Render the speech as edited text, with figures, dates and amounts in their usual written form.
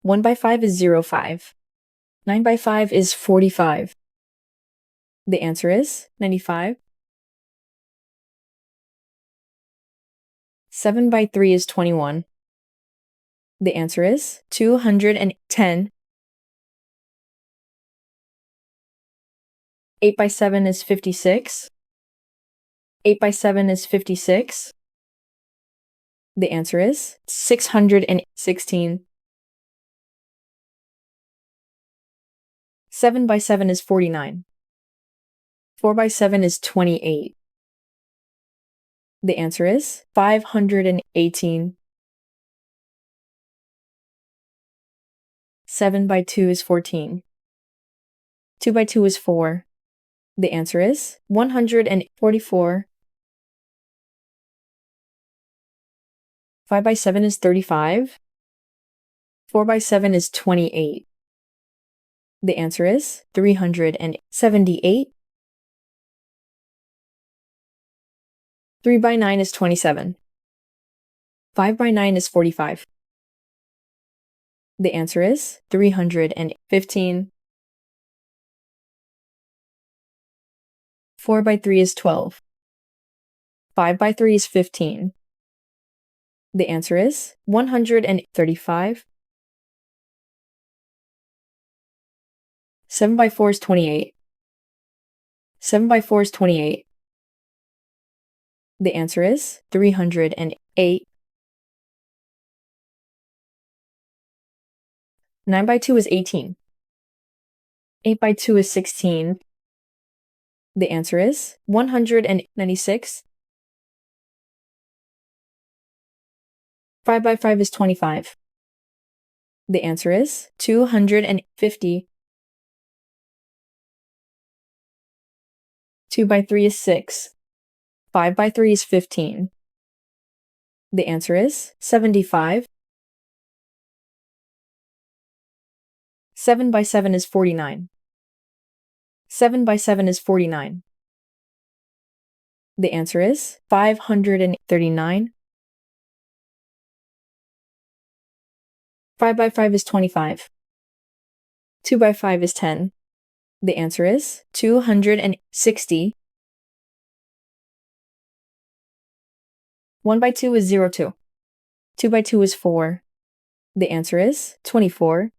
1 by 5 is 0.5. 9 by 5 is 45. The answer is 95. 7 by 3 is 21. The answer is 210. 8 by 7 is 56. 8 by 7 is 56. The answer is 616. 7 by 7 is 49. 4 by 7 is 28. The answer is 518. 7 by 2 is 14. 2 by 2 is 4. The answer is 144. 5 by 7 is 35. 4 by 7 is 28. The answer is 378. 3 by 9 is 27. 5 by 9 is 45. The answer is 315. 4 by 3 is 12. 5 by 3 is 15. The answer is 135. 7 by 4 is 28. 7 by 4 is 28. The answer is 308. 9 by 2 is 18. 8 by 2 is 16. The answer is 196. 5 by 5 is 25. The answer is 250. 2 by 3 is 6. 5 by 3 is 15. The answer is 75. 7 by 7 is 49. 7 by 7 is 49. The answer is 539. 5 by 5 is 25. 2 by 5 is 10. The answer is 260. 1 by 2 is 0.2. 2 by 2 is 4. The answer is 24.